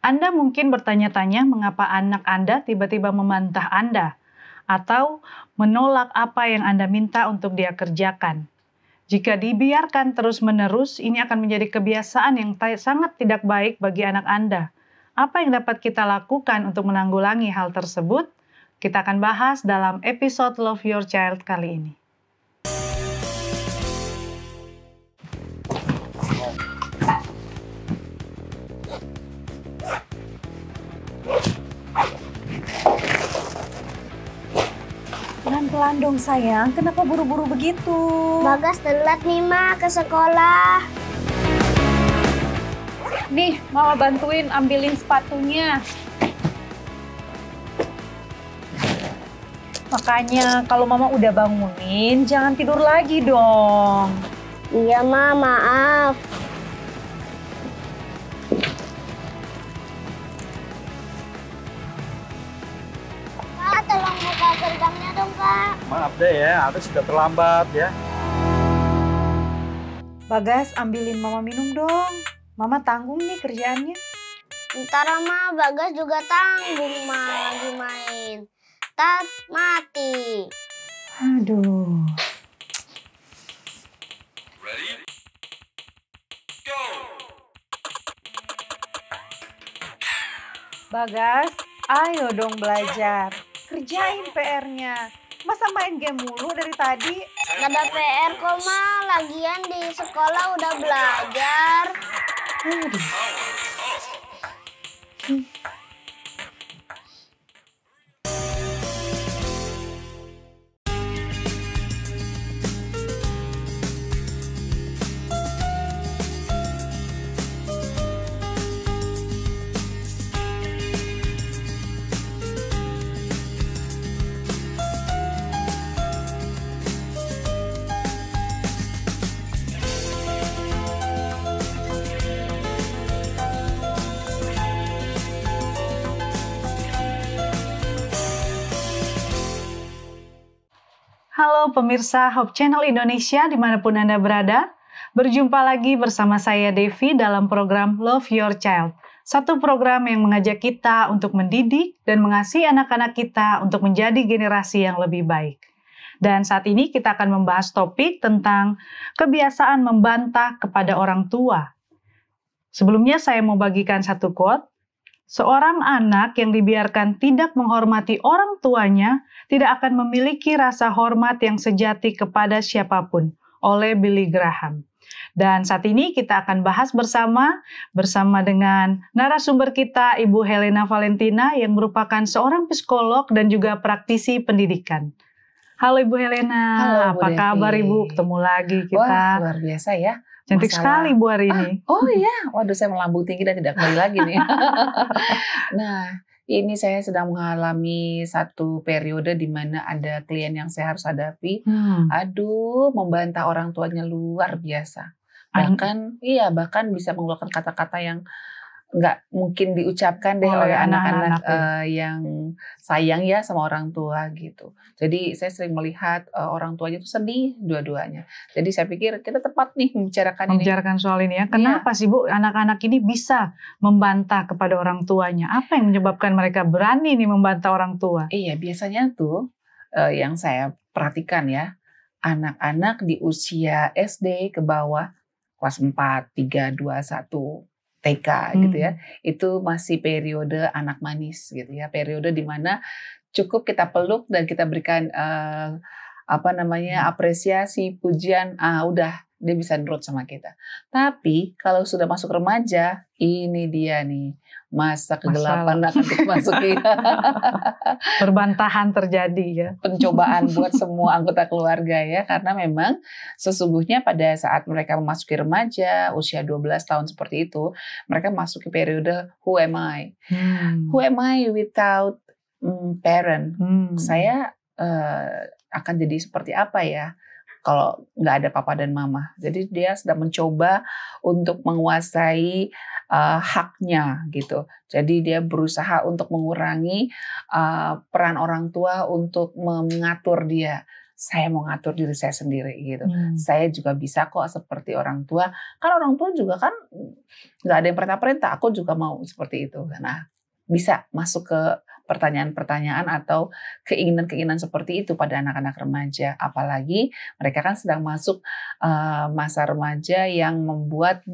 Anda mungkin bertanya-tanya mengapa anak Anda tiba-tiba membantah Anda atau menolak apa yang Anda minta untuk dia kerjakan. Jika dibiarkan terus-menerus, ini akan menjadi kebiasaan yang sangat tidak baik bagi anak Anda. Apa yang dapat kita lakukan untuk menanggulangi hal tersebut? Kita akan bahas dalam episode Love Your Child kali ini. Pelan-pelan dong sayang, kenapa buru-buru begitu? Bagas telat nih Ma ke sekolah. Nih, Mama bantuin ambilin sepatunya. Makanya kalau Mama udah bangunin, jangan tidur lagi dong. Iya Ma, maaf. Kak, tolong buka gerbangnya dong Kak. Maaf deh ya, aku sudah terlambat ya. Bagas, ambilin Mama minum dong. Mama tanggung nih kerjaannya. Ntar Ma, Bagas juga tanggung Ma, lagi main. Ntar mati. Aduh. Bagas, ayo dong belajar. Kerjain PR-nya. Masa main game mulu dari tadi? Gak ada PR kok Ma, lagian di sekolah udah belajar. Aduh. Halo pemirsa Hope Channel Indonesia dimanapun Anda berada. Berjumpa lagi bersama saya Devi dalam program Love Your Child. Satu program yang mengajak kita untuk mendidik dan mengasihi anak-anak kita untuk menjadi generasi yang lebih baik. Dan saat ini kita akan membahas topik tentang kebiasaan membantah kepada orang tua. Sebelumnya saya mau bagikan satu quote. Seorang anak yang dibiarkan tidak menghormati orang tuanya tidak akan memiliki rasa hormat yang sejati kepada siapapun, oleh Billy Graham. Dan saat ini kita akan bahas bersama dengan narasumber kita, Ibu Helena Valentina, yang merupakan seorang psikolog dan juga praktisi pendidikan. Halo Ibu Helena, halo, apa kabar Ibu? Ketemu lagi kita. Wah, luar biasa ya. Cantik sekali Bu hari ini. Oh iya, waduh saya melambung tinggi dan tidak kembali lagi nih. Nah, ini saya sedang mengalami satu periode di mana ada klien yang saya harus hadapi. Aduh, membantah orang tuanya luar biasa. Bahkan bisa mengeluarkan kata-kata yang nggak mungkin diucapkan deh oleh anak-anak yang sayang ya sama orang tua gitu. Jadi saya sering melihat orang tuanya itu sedih dua-duanya. Jadi saya pikir kita tepat nih membicarakan soal ini ya. Kenapa sih Bu anak-anak ini bisa membantah kepada orang tuanya? Apa yang menyebabkan mereka berani nih membantah orang tua? Iya, biasanya tuh yang saya perhatikan ya, anak-anak di usia SD ke bawah, kelas 4, 3, 2, 1, TK gitu ya, itu masih periode anak manis gitu ya, periode di mana cukup kita peluk dan kita berikan apresiasi, pujian, udah dia bisa nurut sama kita. Tapi kalau sudah masuk remaja, ini dia nih masa kegelapan akan dimasuki. Perbantahan terjadi ya. Pencobaan buat semua anggota keluarga ya, karena memang sesungguhnya pada saat mereka memasuki remaja, usia 12 tahun seperti itu, mereka masuk ke periode who am I? Who am I without parent? Saya akan jadi seperti apa ya kalau nggak ada papa dan mama? Jadi dia sedang mencoba untuk menguasai haknya gitu. Jadi dia berusaha untuk mengurangi peran orang tua untuk mengatur dia. saya mau ngatur diri saya sendiri gitu. Saya juga bisa kok seperti orang tua. Kan orang tua juga kan nggak ada yang perintah-perintah. Aku juga mau seperti itu. Nah, bisa masuk ke pertanyaan-pertanyaan atau keinginan-keinginan seperti itu pada anak-anak remaja. Apalagi mereka kan sedang masuk masa remaja yang membuat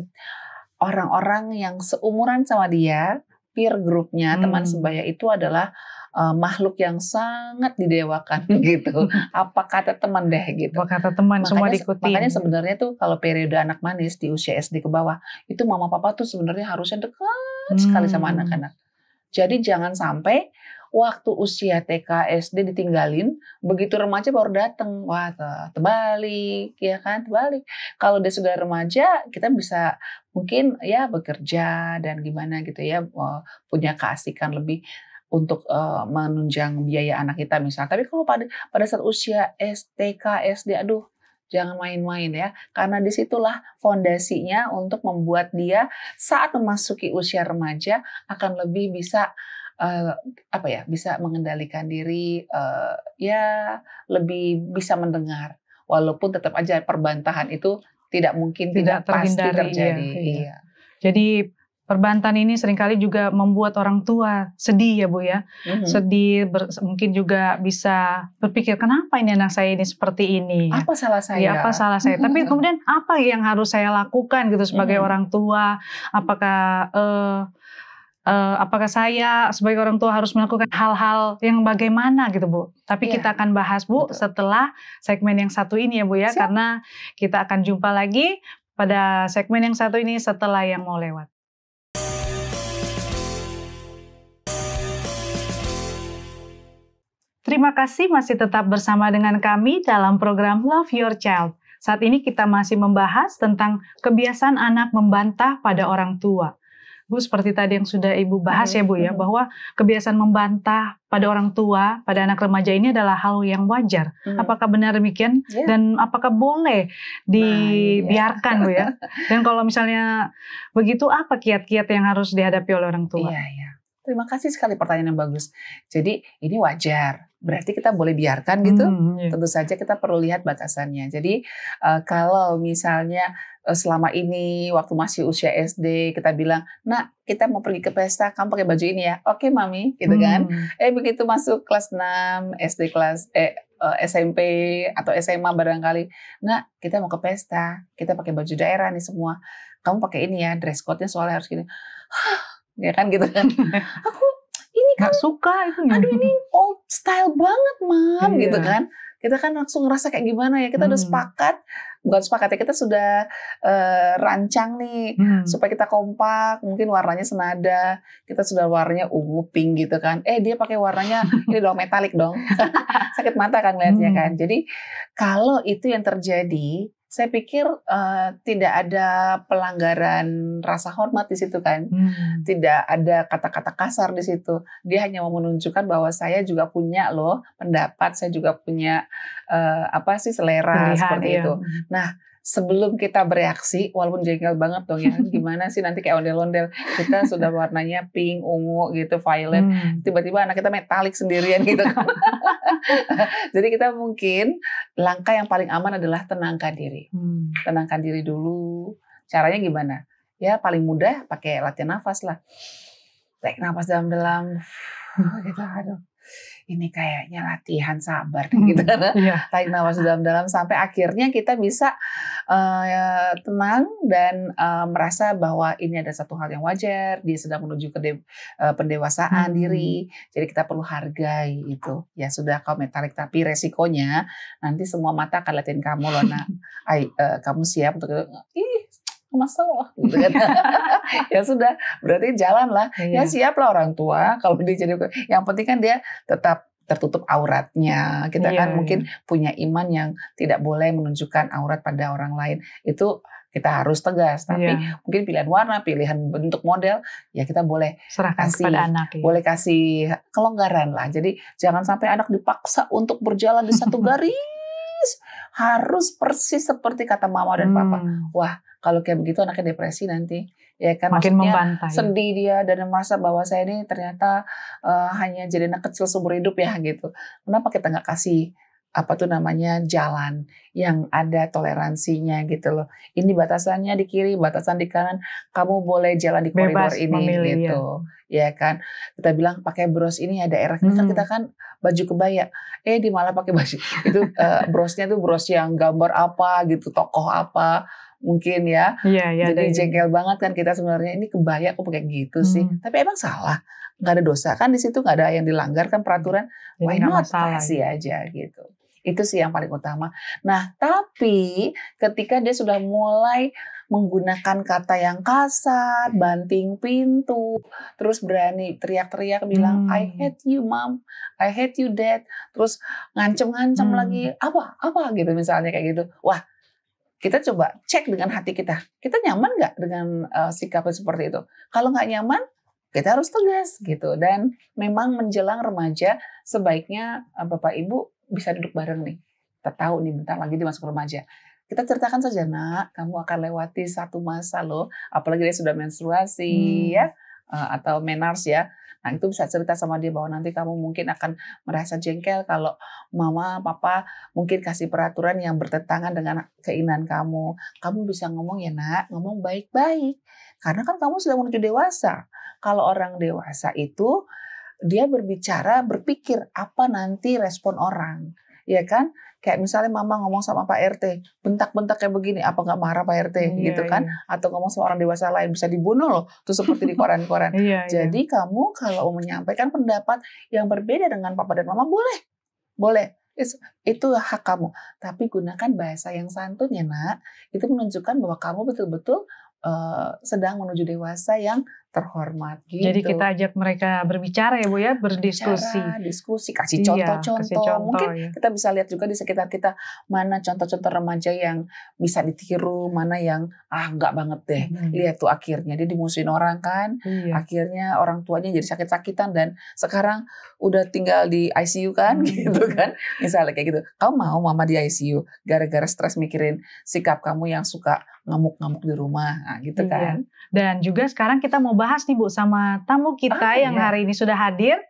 orang-orang yang seumuran sama dia, peer groupnya, teman sebaya itu adalah makhluk yang sangat didewakan gitu. Apa kata teman deh gitu. Apa kata teman, semua diikuti. Makanya sebenarnya tuh kalau periode anak manis di usia SD ke bawah, itu mama papa tuh sebenarnya harusnya dekat sekali sama anak-anak. Jadi jangan sampai waktu usia TK, SD ditinggalin, begitu remaja baru datang, wah terbalik, ya kan, terbalik. Kalau dia sudah remaja, kita bisa mungkin ya bekerja dan gimana gitu ya, punya keasikan lebih untuk menunjang biaya anak kita misal. Tapi kalau pada saat usia TK, SD, aduh, jangan main-main ya, karena disitulah fondasinya untuk membuat dia saat memasuki usia remaja akan lebih bisa bisa mengendalikan diri, ya lebih bisa mendengar, walaupun tetap aja perbantahan itu tidak mungkin tidak pasti terjadi. Iya. Jadi perbantahan ini seringkali juga membuat orang tua sedih ya Bu ya, sedih, mungkin juga bisa berpikir kenapa ini anak saya ini seperti ini. Apa salah saya? Ya, apa salah saya? Tapi kemudian apa yang harus saya lakukan gitu sebagai orang tua? Apakah saya sebagai orang tua harus melakukan hal-hal yang bagaimana gitu Bu? Tapi kita akan bahas Bu setelah segmen yang satu ini ya Bu ya. Siap. Karena kita akan jumpa lagi pada segmen yang satu ini setelah yang mau lewat. Terima kasih masih tetap bersama dengan kami dalam program Love Your Child. Saat ini kita masih membahas tentang kebiasaan anak membantah pada orang tua. Bu, seperti tadi yang sudah Ibu bahas ya Bu ya, bahwa kebiasaan membantah pada orang tua, pada anak remaja ini adalah hal yang wajar. Apakah benar demikian? Dan apakah boleh dibiarkan Bu ya? Dan kalau misalnya begitu, apa kiat-kiat yang harus dihadapi oleh orang tua? Iya. Terima kasih sekali, pertanyaan yang bagus. Jadi ini wajar, berarti kita boleh biarkan gitu. Tentu saja kita perlu lihat batasannya. Jadi kalau misalnya selama ini waktu masih usia SD kita bilang, nak kita mau pergi ke pesta, kamu pakai baju ini ya. Oke mami, gitu kan. Begitu masuk kelas 6, SD kelas SMP atau SMA barangkali, nak kita mau ke pesta, kita pakai baju daerah nih semua. Kamu pakai ini ya, dress code-nya soalnya harus gini. Ya kan gitu kan. Aku ini kan gak suka itu. Aduh ini old style banget mam gitu kan. Kita kan langsung ngerasa kayak gimana ya. Kita udah sepakat, bukan sepakat ya, kita sudah rancang nih supaya kita kompak, mungkin warnanya senada. Kita sudah warnanya ungu pink gitu kan. Dia pakai warnanya ini dong metalik dong. Sakit mata kan lihatnya kan. Jadi kalau itu yang terjadi, saya pikir tidak ada pelanggaran rasa hormat di situ kan, tidak ada kata-kata kasar di situ. Dia hanya mau menunjukkan bahwa saya juga punya loh pendapat, saya juga punya selera pilihan, seperti itu. Nah, sebelum kita bereaksi, walaupun jengkel banget dong ya, gimana sih nanti kayak ondel-ondel, kita sudah warnanya pink, ungu gitu, violet, tiba-tiba anak kita metalik sendirian gitu. Jadi kita mungkin langkah yang paling aman adalah tenangkan diri. Tenangkan diri dulu. Caranya gimana? Ya paling mudah pakai latihan nafas lah. Tarik nafas dalam-dalam. Gitu, aduh. Ini kayaknya latihan sabar gitu kan. Tarik nafas dalam-dalam sampai akhirnya kita bisa tenang dan merasa bahwa ini ada satu hal yang wajar, dia sedang menuju ke pendewasaan diri. Jadi kita perlu hargai itu. Ya sudah kau metalik, tapi resikonya nanti semua mata akan liatin kamu loh nak. Kamu siap untuk masalah gitu kan. Ya sudah, berarti jalan lah. Ya siap lah orang tua kalau dia jadi, yang penting kan dia tetap tertutup auratnya. Kita kan mungkin punya iman yang tidak boleh menunjukkan aurat pada orang lain. Itu kita harus tegas. Tapi mungkin pilihan warna, pilihan bentuk model, ya kita boleh serahkan kepada anak. Boleh kasih kelonggaran lah. Jadi jangan sampai anak dipaksa untuk berjalan di satu garis. Harus persis seperti kata mama dan papa. Wah, kalau kayak begitu anaknya depresi nanti, ya kan, makin membantai, sedih dia dan merasa bahwa saya ini ternyata hanya jadi anak kecil seumur hidup ya gitu. Kenapa kita nggak kasih jalan yang ada toleransinya gitu loh. Ini batasannya di kiri, batasan di kanan. Kamu boleh jalan di koridor Bebas ini memilih, gitu. Ya kan. Kita bilang pakai bros ini ya daerah ini kan kita kan baju kebaya. Di malah pakai baju itu brosnya tuh bros yang gambar apa gitu, tokoh apa mungkin ya. Iya, Jadi jengkel banget kan kita sebenarnya, ini kebaya kok pakai gitu sih. Tapi emang salah. Nggak ada dosa kan di situ, nggak ada yang dilanggar kan peraturan. Why not, kasih aja gitu. Itu sih yang paling utama. Nah, tapi ketika dia sudah mulai menggunakan kata yang kasar, banting pintu, terus berani teriak-teriak bilang, I hate you mom, I hate you dad, terus ngancem-ngancem lagi, apa gitu misalnya kayak gitu. Wah, kita coba cek dengan hati kita. Kita nyaman nggak dengan sikapnya seperti itu? Kalau nggak nyaman, kita harus tegas gitu. Dan memang menjelang remaja, sebaiknya Bapak Ibu bisa duduk bareng nih. Kita tahu nih bentar lagi dia masuk remaja. Kita ceritakan saja, nak, kamu akan lewati satu masa loh. Apalagi dia sudah menstruasi ya, atau menars ya. Nah itu bisa cerita sama dia bahwa nanti kamu mungkin akan merasa jengkel kalau mama, papa mungkin kasih peraturan yang bertentangan dengan keinginan kamu. Kamu bisa ngomong ya nak, ngomong baik-baik. Karena kan kamu sudah menuju dewasa. Kalau orang dewasa itu dia berbicara, berpikir apa nanti respon orang. Ya kan? Kayak misalnya mama ngomong sama Pak RT, bentak-bentak kayak begini, apa nggak marah Pak RT gitu kan? Atau ngomong sama orang dewasa lain, bisa dibunuh loh. Tuh seperti di koran-koran. Jadi kamu kalau menyampaikan pendapat yang berbeda dengan papa dan mama, boleh. Itu hak kamu. Tapi gunakan bahasa yang santun ya nak. Itu menunjukkan bahwa kamu betul-betul sedang menuju dewasa yang terhormat gitu. Jadi kita ajak mereka berbicara ya Bu ya, berdiskusi. Diskusi, kasih contoh-contoh. Mungkin kita bisa lihat juga di sekitar kita mana contoh-contoh remaja yang bisa ditiru, mana yang enggak banget deh. Lihat tuh akhirnya dia dimusuhin orang kan. Akhirnya orang tuanya jadi sakit-sakitan dan sekarang udah tinggal di ICU kan gitu kan. Misalnya kayak gitu. Kamu mau mama di ICU gara-gara stres mikirin sikap kamu yang suka ngamuk-ngamuk di rumah. Nah, gitu kan. Dan juga sekarang kita mau bahas nih Bu sama tamu kita yang hari ini sudah hadir,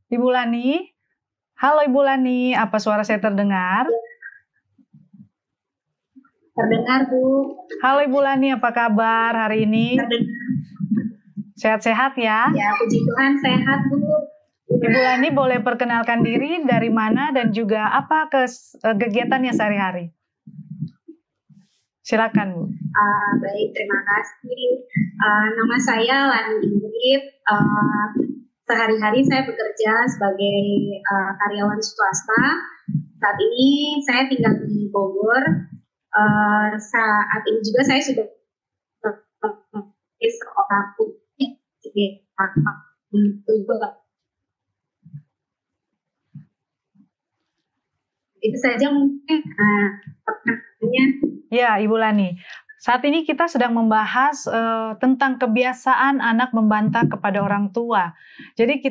Ibu Lani. Halo Ibu Lani, apa suara saya terdengar? Terdengar Bu. Halo Ibu Lani, apa kabar hari ini? Sehat-sehat ya? Ya, puji Tuhan sehat Bu. Ibu Lani boleh perkenalkan diri dari mana dan juga apa kegiatannya sehari-hari? Silakan Bu. Baik, terima kasih. Nama saya Lani Ingrid. Sehari-hari saya bekerja sebagai karyawan swasta. Saat ini saya tinggal di Bogor. Saat ini juga saya sudah seorang putri. Itu saja mungkin pertanyaannya. Ya, Ibu Lani. Saat ini kita sedang membahas tentang kebiasaan anak membantah kepada orang tua. Jadi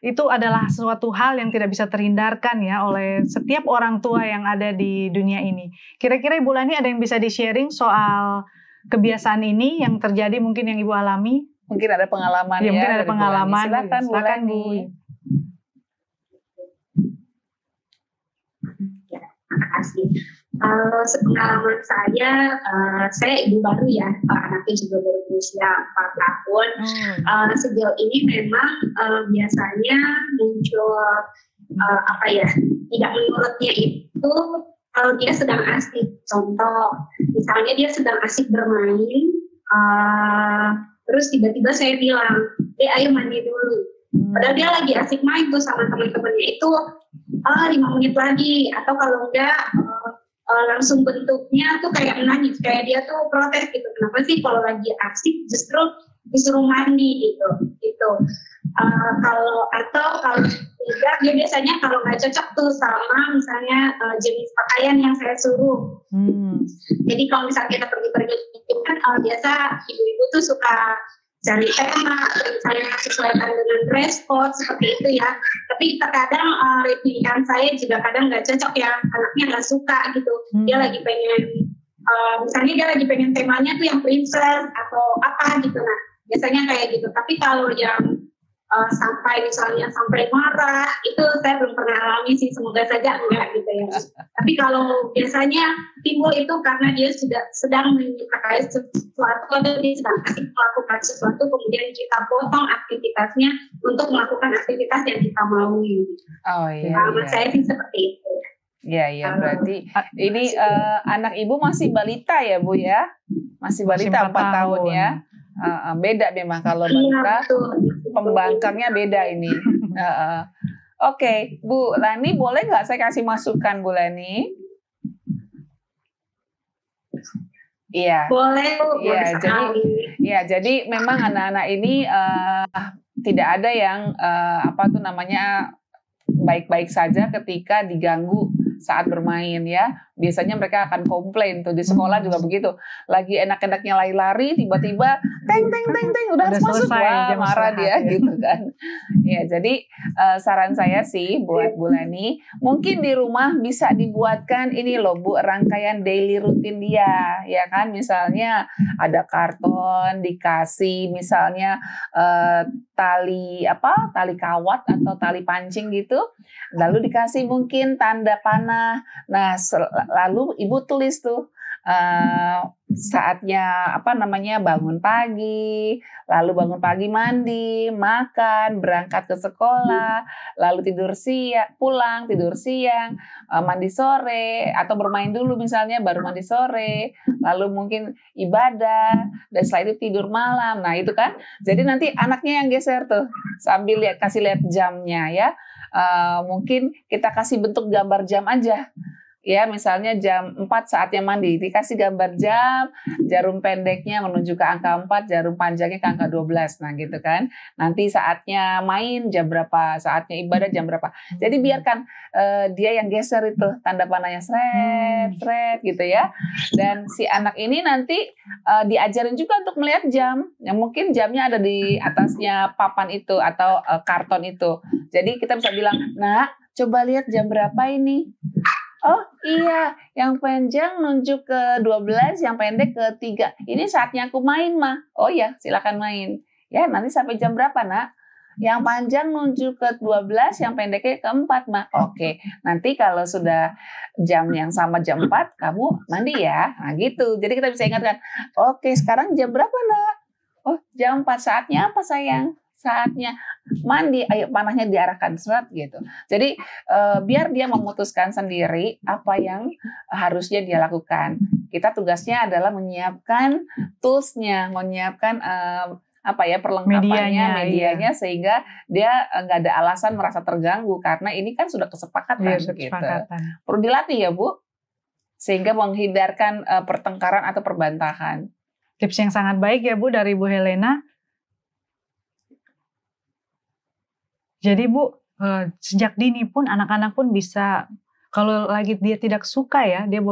itu adalah suatu hal yang tidak bisa terhindarkan ya oleh setiap orang tua yang ada di dunia ini. Kira-kira Ibu Lani ada yang bisa di-sharing soal kebiasaan ini yang terjadi mungkin yang Ibu alami? Mungkin ada pengalaman ya. Mungkin ada pengalaman. Silakan Bu Lani. Terima kasih. Sepengalaman saya ibu baru ya, anaknya juga baru berusia 4 tahun. Sejauh ini memang biasanya muncul tidak menurutnya itu kalau dia sedang asik. Contoh, misalnya dia sedang asik bermain, terus tiba-tiba saya bilang, ayo mandi dulu. Padahal dia lagi asik main tuh sama teman-temannya itu 5 menit lagi, atau kalau enggak langsung bentuknya tuh kayak menangis, kayak dia tuh protes gitu, kenapa sih kalau lagi asik justru disuruh mandi gitu. Kalau tidak, dia biasanya kalau nggak cocok tuh sama misalnya jenis pakaian yang saya suruh. Jadi kalau misalnya kita pergi-pergi kan biasa ibu-ibu tuh suka cari tema atau misalnya sesuaikan dengan dress code seperti itu ya. Tapi terkadang pilihan saya juga kadang nggak cocok ya, anaknya nggak suka gitu. Dia lagi pengen, misalnya dia lagi pengen temanya tuh yang princess atau apa gitu. Nah biasanya kayak gitu. Tapi kalau yang sampai marah, itu saya belum pernah alami sih, semoga saja enggak gitu ya. Tapi kalau biasanya timbul itu karena dia sedang menyukai sesuatu atau dia sedang asik melakukan sesuatu, kemudian kita potong aktivitasnya untuk melakukan aktivitas yang kita mau. Oh iya. Saya sih seperti itu. Iya, berarti ini anak ibu masih balita ya Bu ya? Masih balita 4 tahun ya? Beda memang kalau balita, pembangkangnya beda ini. Oke, Bu Lani, boleh nggak saya kasih masukan Bu Lani? Iya. Boleh, Bu. Jadi memang anak-anak ini tidak ada yang baik-baik saja ketika diganggu saat bermain ya. Biasanya mereka akan komplain tuh di sekolah juga begitu. Lagi enak-enaknya lari-lari, tiba-tiba teng udah harus masuk, wah marah dia gitu kan. Ya, jadi saran saya sih buat Bu Lani, mungkin di rumah bisa dibuatkan ini loh Bu, rangkaian daily rutin dia, ya kan? Misalnya ada karton dikasih, misalnya tali kawat atau tali pancing gitu, lalu dikasih mungkin tanda panah. Nah, lalu ibu tulis tuh saatnya bangun pagi, lalu bangun pagi mandi, makan, berangkat ke sekolah, lalu pulang tidur siang, mandi sore atau bermain dulu misalnya baru mandi sore, lalu mungkin ibadah dan setelah itu tidur malam. Nah itu kan, jadi nanti anaknya yang geser tuh sambil kasih lihat jamnya ya. Mungkin kita kasih bentuk gambar jam aja. Ya, misalnya jam 4 saatnya mandi, dikasih gambar jam, jarum pendeknya menuju ke angka 4, jarum panjangnya ke angka 12. Nah, gitu kan. Nanti saatnya main jam berapa, saatnya ibadah jam berapa. Jadi biarkan dia yang geser itu tanda panahnya sret gitu ya. Dan si anak ini nanti diajarin juga untuk melihat jam. Yang mungkin jamnya ada di atasnya papan itu atau karton itu. Jadi kita bisa bilang, "Nak, coba lihat jam berapa ini?" Oh iya, yang panjang nunjuk ke 12, yang pendek ke 3. Ini saatnya aku main, Ma. Oh ya, silakan main. Ya, nanti sampai jam berapa, Nak? Yang panjang nunjuk ke 12, yang pendeknya ke 4, Ma. Oke, nanti kalau sudah jam yang sama jam 4, kamu mandi ya. Nah gitu, jadi kita bisa ingatkan. Oke, sekarang jam berapa, Nak? Oh, jam 4, saatnya apa sayang? Saatnya mandi, ayo panahnya diarahkan serat gitu. Jadi biar dia memutuskan sendiri apa yang harusnya dia lakukan. Kita tugasnya adalah menyiapkan toolsnya, menyiapkan perlengkapannya, medianya iya. Sehingga dia nggak ada alasan merasa terganggu karena ini kan sudah kesepakatan gitu. Perlu dilatih ya Bu, sehingga menghindarkan pertengkaran atau perbantahan. Tips yang sangat baik ya Bu dari Bu Helena. Jadi Bu, sejak dini pun anak-anak pun bisa, kalau lagi dia tidak suka ya, dia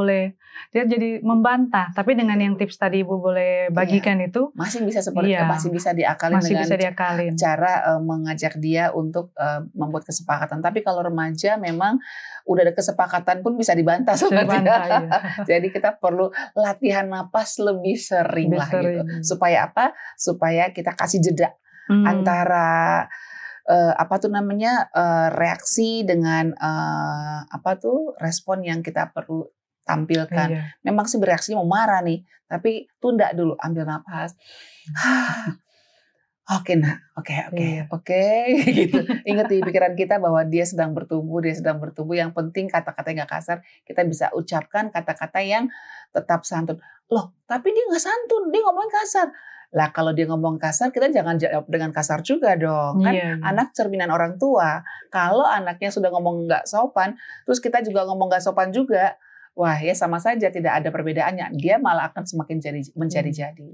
jadi membantah. Tapi dengan yang tips tadi Ibu boleh bagikan itu, masih bisa masih bisa diakalin dengan cara mengajak dia untuk membuat kesepakatan. Tapi kalau remaja memang udah ada kesepakatan pun bisa dibantah sebenarnya. Iya. Jadi kita perlu latihan napas lebih sering lah gitu. Supaya apa? Supaya kita kasih jeda antara reaksi dengan respon yang kita perlu tampilkan. Iya. Memang sih bereaksi mau marah nih, tapi tunda dulu, ambil nafas. Oke nak, oke, gitu. Ingat di pikiran kita bahwa dia sedang bertumbuh. Yang penting kata-kata yang nggak kasar, kita bisa ucapkan kata-kata yang tetap santun. Loh, tapi dia nggak santun, dia ngomong kasar. Lah kalau dia ngomong kasar, kita jangan jawab dengan kasar juga dong. Kan anak cerminan orang tua. Kalau anaknya sudah ngomong nggak sopan, terus kita juga ngomong nggak sopan juga, wah ya sama saja, tidak ada perbedaannya. Dia malah akan semakin menjadi-jadi.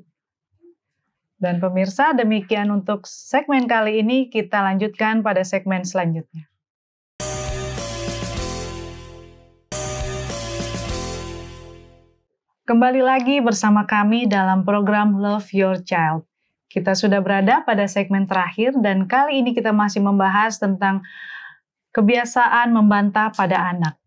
Dan pemirsa, demikian untuk segmen kali ini. Kita lanjutkan pada segmen selanjutnya. Kembali lagi bersama kami dalam program Love Your Child. Kita sudah berada pada segmen terakhir dan kali ini kita masih membahas tentang kebiasaan membantah pada anak.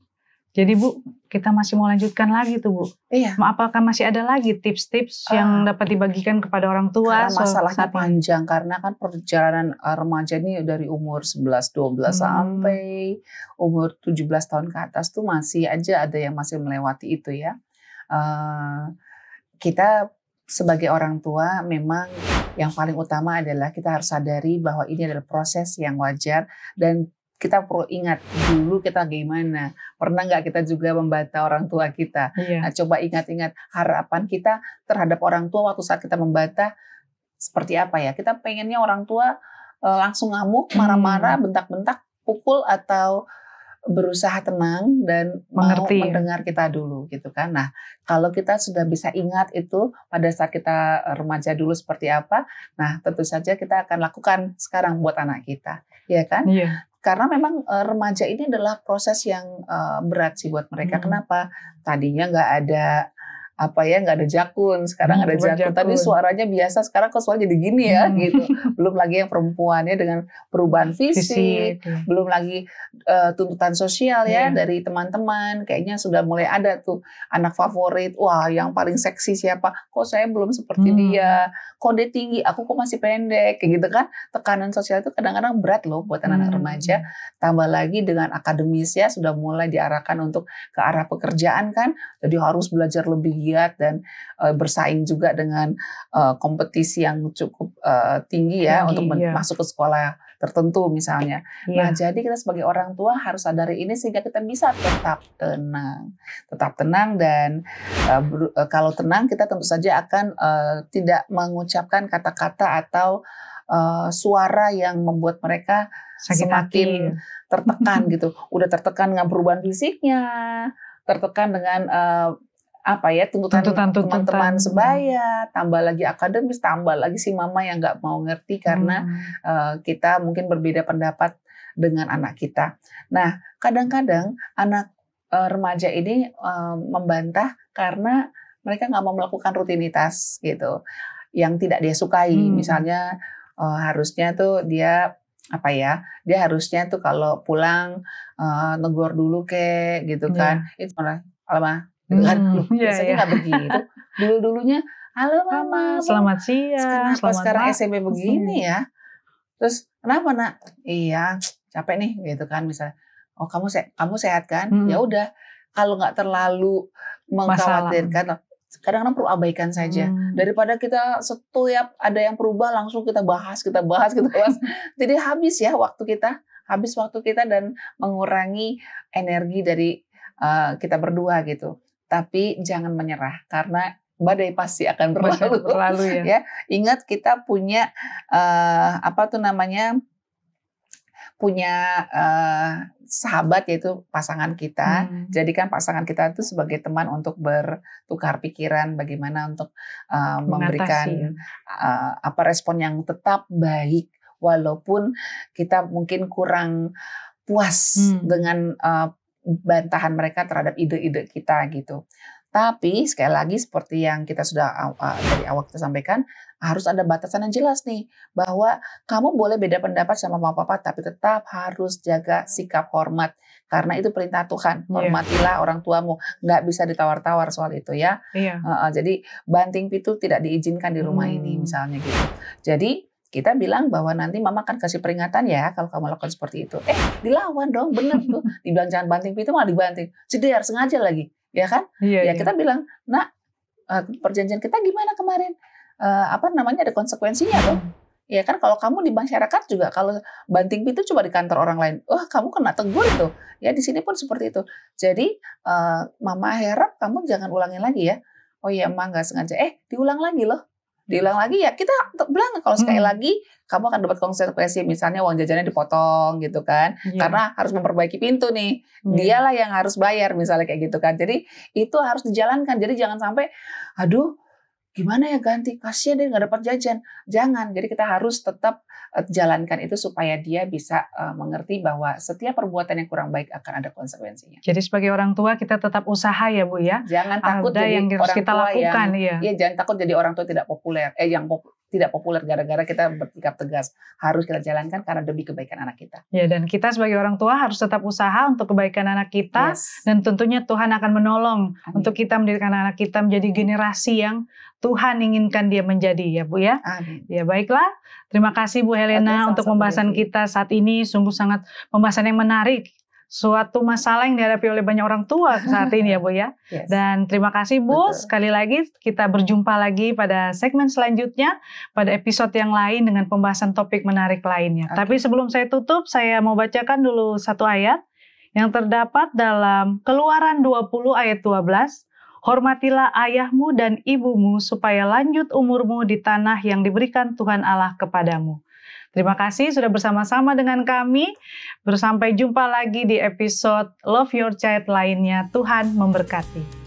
Jadi Bu, kita masih mau lanjutkan lagi tuh Bu. Iya. Apakah masih ada lagi tips-tips yang dapat dibagikan kepada orang tua? Karena masalahnya saat ini? panjang, karena kan perjalanan remaja ini dari umur 11-12 sampai umur 17 tahun ke atas tuh masih aja ada yang masih melewati itu ya. Kita sebagai orang tua memang yang paling utama adalah kita harus sadari bahwa ini adalah proses yang wajar dan kita perlu ingat dulu kita gimana. Pernah nggak kita juga membantah orang tua kita? Iya. Nah, coba ingat-ingat harapan kita terhadap orang tua waktu saat kita membantah seperti apa ya? Kita pengennya orang tua langsung ngamuk, marah-marah, bentak-bentak, pukul, atau berusaha tenang dan Mengerti, mau mendengar kita dulu gitu kan. Nah, kalau kita sudah bisa ingat itu pada saat kita remaja dulu seperti apa, nah tentu saja kita akan lakukan sekarang buat anak kita, ya kan? Iya. Karena memang remaja ini adalah proses yang berat sih buat mereka. Kenapa? Tadinya nggak ada nggak ada jakun, sekarang ada jakun. Tadi suaranya biasa, sekarang kok suaranya jadi gini ya gitu. Belum lagi yang perempuannya dengan perubahan fisik, belum lagi tuntutan sosial ya dari teman-teman. Kayaknya sudah mulai ada tuh anak favorit. Wah, yang paling seksi siapa? Kok saya belum seperti dia? Kok dia tinggi, aku kok masih pendek? Kayak gitu kan. Tekanan sosial itu kadang-kadang berat loh buat anak-anak remaja. Tambah lagi dengan akademis ya, sudah mulai diarahkan untuk ke arah pekerjaan kan. Jadi harus belajar lebih giat dan bersaing juga dengan kompetisi yang cukup tinggi ya untuk masuk ke sekolah tertentu misalnya. Nah, jadi kita sebagai orang tua harus sadari ini sehingga kita bisa tetap tenang dan kalau tenang kita tentu saja akan tidak mengucapkan kata-kata atau suara yang membuat mereka semakin tertekan gitu. Udah tertekan dengan perubahan fisiknya, tertekan dengan tuntutan teman-teman sebaya, tambah lagi akademis, tambah lagi si mama yang nggak mau ngerti karena kita mungkin berbeda pendapat dengan anak kita. Nah, kadang-kadang anak remaja ini membantah karena mereka nggak mau melakukan rutinitas gitu, yang tidak dia sukai. Misalnya harusnya tuh dia dia harusnya tuh kalau pulang negor dulu gitu kan, itu malah biasanya nggak begitu. Dulunya, halo mama, selamat siang. Kenapa sekarang SMP begini ya? Terus kenapa nak? Iya, capek nih gitu kan misalnya. Oh kamu sehat kan? Ya udah, kalau nggak terlalu mengkhawatirkan, kadang-kadang perlu abaikan saja. Daripada kita setiap ada yang berubah langsung kita bahas. Jadi habis waktu kita dan mengurangi energi dari kita berdua gitu. Tapi jangan menyerah karena badai pasti akan berlalu ya. Ingat kita punya punya sahabat yaitu pasangan kita. Jadikan pasangan kita itu sebagai teman untuk bertukar pikiran bagaimana untuk memberikan respon yang tetap baik walaupun kita mungkin kurang puas dengan bantahan mereka terhadap ide-ide kita gitu. Tapi sekali lagi seperti yang kita sudah dari awal kita sampaikan, harus ada batasan yang jelas nih bahwa kamu boleh beda pendapat sama mama papa tapi tetap harus jaga sikap hormat karena itu perintah Tuhan. Hormatilah orang tuamu, nggak bisa ditawar-tawar soal itu ya. Jadi banting pitu tidak diizinkan di rumah ini misalnya gitu. Jadi kita bilang bahwa nanti mama akan kasih peringatan ya kalau kamu lakukan seperti itu. Dilawan dong, bener tuh. Dibilang jangan banting pintu malah dibanting. Ceder sengaja lagi, ya kan? Kita bilang, nak perjanjian kita gimana kemarin? Ada konsekuensinya dong. Ya kan kalau kamu di masyarakat juga kalau banting pintu coba di kantor orang lain, kamu kena tegur itu. Ya di sini pun seperti itu. Jadi mama harap kamu jangan ulangin lagi ya. Oh iya emang nggak sengaja. Diulang lagi loh. Diulang lagi ya kita bilang kalau sekali lagi kamu akan dapat konsekuensi misalnya uang jajannya dipotong gitu kan karena harus memperbaiki pintu nih dialah yang harus bayar misalnya kayak gitu kan. Jadi itu harus dijalankan. Jadi jangan sampai aduh gimana ya ganti kasihan dia nggak dapat jajan, jangan. Jadi kita harus tetap jalankan itu supaya dia bisa mengerti bahwa setiap perbuatan yang kurang baik akan ada konsekuensinya. Jadi sebagai orang tua kita tetap usaha ya Bu ya. Jangan takut ada jadi yang harus orang kita tua lakukan jangan takut jadi orang tua tidak populer, yang tidak populer gara-gara kita bersikap tegas. Harus kita jalankan karena demi kebaikan anak kita. Ya, dan kita sebagai orang tua harus tetap usaha untuk kebaikan anak kita. Dan tentunya Tuhan akan menolong untuk kita mendidik anak-anak kita menjadi generasi yang Tuhan inginkan dia menjadi, ya Bu ya. Amin. Ya, baiklah. Terima kasih Bu Helena untuk pembahasan kita saat ini. Sungguh sangat pembahasan yang menarik. Suatu masalah yang dihadapi oleh banyak orang tua saat ini, ya Bu ya. Dan terima kasih Bu. Sekali lagi kita berjumpa lagi pada segmen selanjutnya, pada episode yang lain dengan pembahasan topik menarik lainnya. Tapi sebelum saya tutup, saya mau bacakan dulu satu ayat yang terdapat dalam Keluaran 20 ayat 12. Hormatilah ayahmu dan ibumu supaya lanjut umurmu di tanah yang diberikan Tuhan Allah kepadamu. Terima kasih sudah bersama-sama dengan kami. Bersampai jumpa lagi di episode Love Your Child lainnya. Tuhan memberkati.